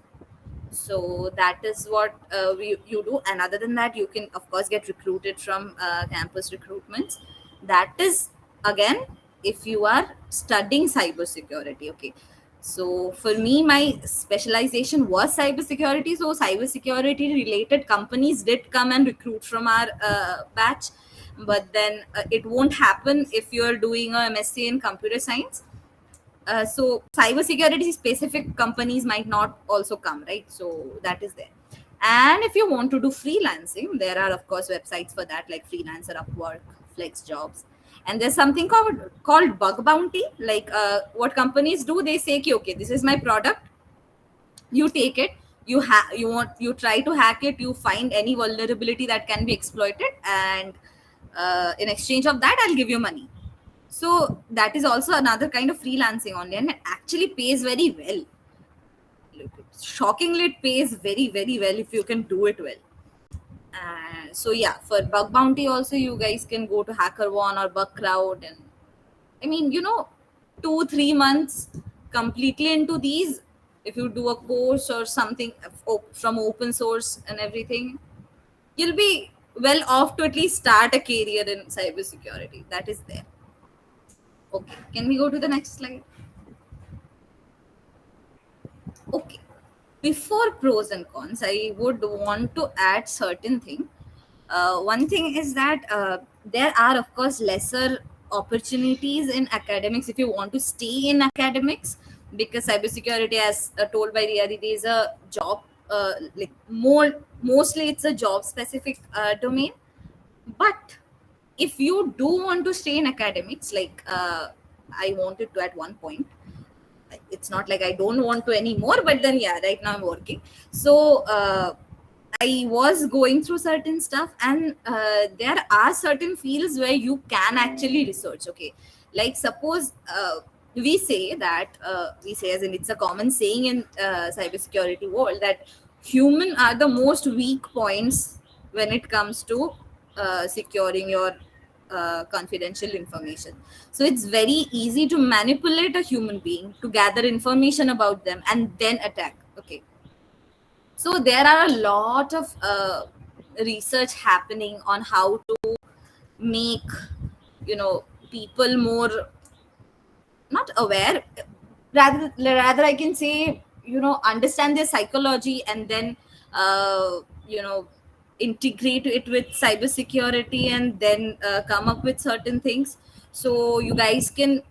So that is what you do. And other than that, you can of course get recruited from campus recruitments. That is again if you are studying cybersecurity. Okay, so for me, my specialization was cybersecurity, so cybersecurity related companies did come and recruit from our batch. But then it won't happen if you're doing a MSc in computer science. So cybersecurity specific companies might not also come, right? So that is there. And if you want to do freelancing, there are of course websites for that, like Freelancer, Upwork, Flex Jobs. And there's something called bug bounty. Like what companies do, they say, okay, this is my product, you take it, you try to hack it, you find any vulnerability that can be exploited, and in exchange of that, I'll give you money. So that is also another kind of freelancing only, and it actually pays very well. Shockingly, it pays very, very well if you can do it well. So yeah, for bug bounty also, you guys can go to HackerOne or Bugcrowd, and I mean, 2-3 months completely into these. If you do a course or something from open source and everything, you'll be well off to at least start a career in cybersecurity. That is there. Okay, can we go to the next slide? Okay, before pros and cons, I would want to add certain thing. One thing is that there are of course lesser opportunities in academics if you want to stay in academics, because cybersecurity, as told by Riya Didi, is a job, like mostly it's a job specific domain. But if you do want to stay in academics, like I wanted to at one point, it's not like I don't want to anymore, but then yeah, right now I'm working. So I was going through certain stuff, and there are certain fields where you can actually research. Okay, like suppose we say, as in it's a common saying in cybersecurity world, that human are the most weak points when it comes to securing your confidential information. So it's very easy to manipulate a human being to gather information about them and then attack. Okay, so there are a lot of research happening on how to make people more not aware, rather I can say understand their psychology, and then you know integrate it with cybersecurity, and then come up with certain things. So you guys can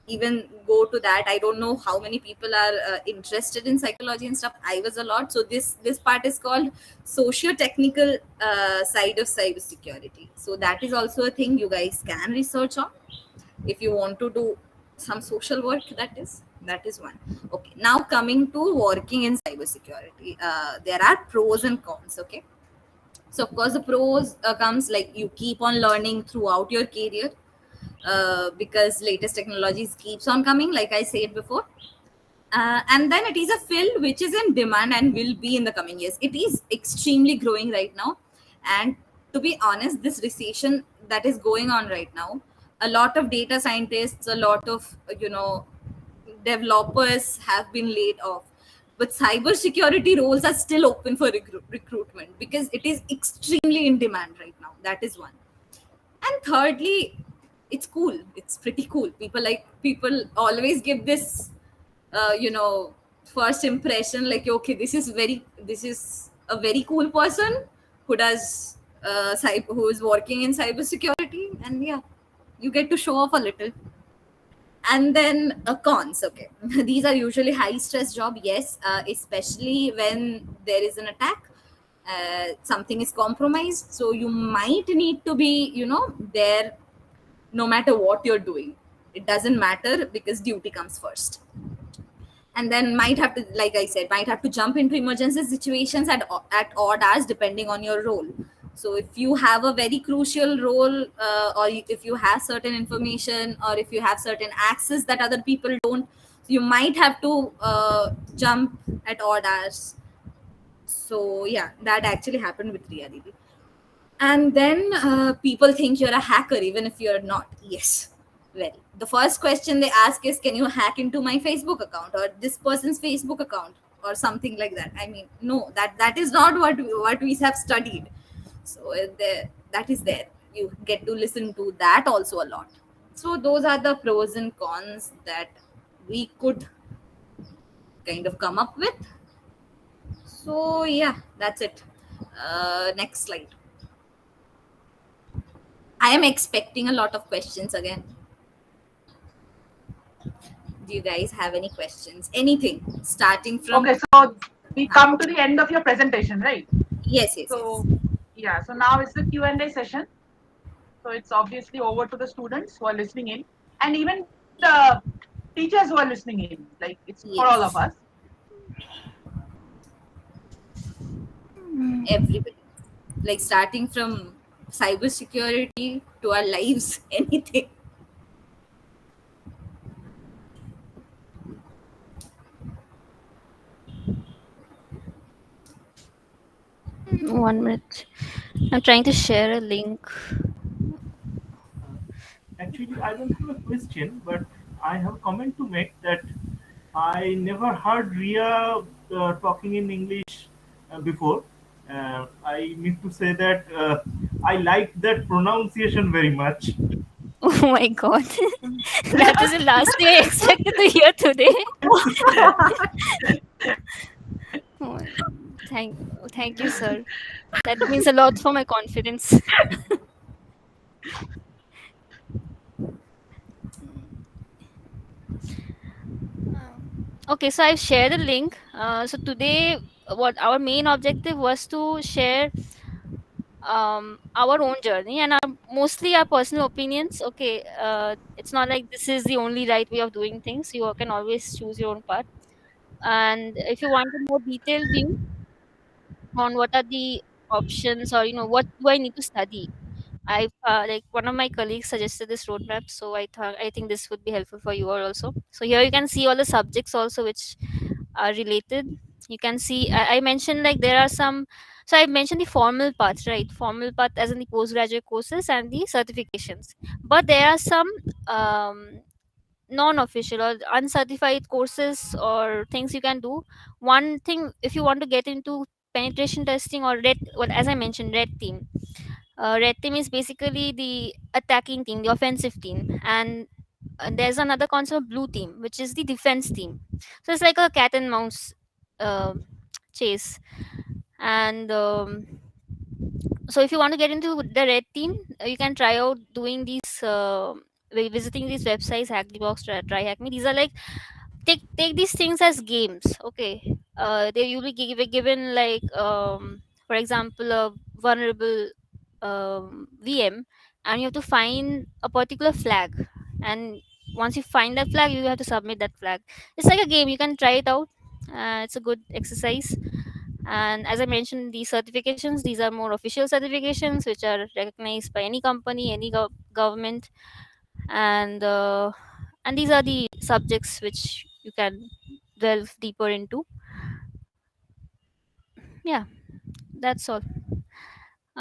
even go to that. I don't know how many people are interested in psychology and stuff. I was a lot. So this part is called socio-technical side of cybersecurity. So that is also a thing you guys can research on if you want to do some social work. That is one. Okay, now coming to working in cybersecurity, there are pros and cons. Okay, So of course the pros comes like you keep on learning throughout your career, because latest technologies keeps on coming, like I said before. And then it is a field which is in demand and will be in the coming years. It is extremely growing right now. And to be honest, this recession that is going on right now, a lot of data scientists, a lot of developers have been laid off, but cybersecurity roles are still open for recruitment because it is extremely in demand right now. That is one. And thirdly, it's cool. It's pretty cool. People always give this first impression, like, okay, this is a very cool person who does who is working in cybersecurity. And yeah, you get to show off a little. And then cons, okay. These are usually high stress job, yes, especially when there is an attack, something is compromised, so you might need to be there no matter what you're doing. It doesn't matter because duty comes first. And then might have to, like I said, might have to jump into emergency situations at odd hours depending on your role. So if you have a very crucial role, or if you have certain information, or if you have certain access that other people don't, you might have to jump at odd hours. So yeah, that actually happened with Riya Didi. And then people think you're a hacker even if you're not. Yes. Well, the first question they ask is, can you hack into my Facebook account or this person's Facebook account or something like that? I mean, no, that is not what we have studied. So that is there. You get to listen to that also a lot. So those are the pros and cons that we could kind of come up with. So yeah, that's it. Next slide. I am expecting a lot of questions again. Do you guys have any questions? Anything starting from? Okay, so we come to the end of your presentation, right? Yes. So yeah, so now it's the Q&A session. So it's obviously over to the students who are listening in, and even the teachers who are listening in. Like, it's for all of us. Everybody, like starting from cybersecurity to our lives, anything. One minute. I'm trying to share a link. Actually, I don't have a question, but I have a comment to make that I never heard Riya talking in English before. I need to say that I like that pronunciation very much. Oh my god. That is the last thing I expected to hear today. Oh, thank you, sir. That means a lot for my confidence. Okay, so I've shared the link. So today, what our main objective was to share our own journey and mostly our personal opinions. Okay, it's not like this is the only right way of doing things. You can always choose your own path. And if you want a more detailed view on what are the options, or what do I need to study, I like one of my colleagues suggested this roadmap, so I think this would be helpful for you all also. So here you can see all the subjects also which are related. You can see I mentioned like there are some. So I mentioned the formal path, right? Formal path as in the postgraduate courses and the certifications. But there are some non-official or uncertified courses or things you can do. One thing, if you want to get into penetration testing or red, well, as I mentioned, red team. Red team is basically the attacking team, the offensive team, and there's another concept of blue team, which is the defense team. So it's like a cat and mouse uh, chase. And so if you want to get into the red team, you can try out doing these. Visiting these websites, hack the box, try hack me. These are like take these things as games. Okay, they you'll be given like for example a vulnerable VM, and you have to find a particular flag, and once you find that flag you have to submit that flag. It's like a game, you can try it out. It's a good exercise. And as I mentioned, these certifications, these are more official certifications which are recognized by any company, any government. And these are the subjects which you can delve deeper into. Yeah, that's all.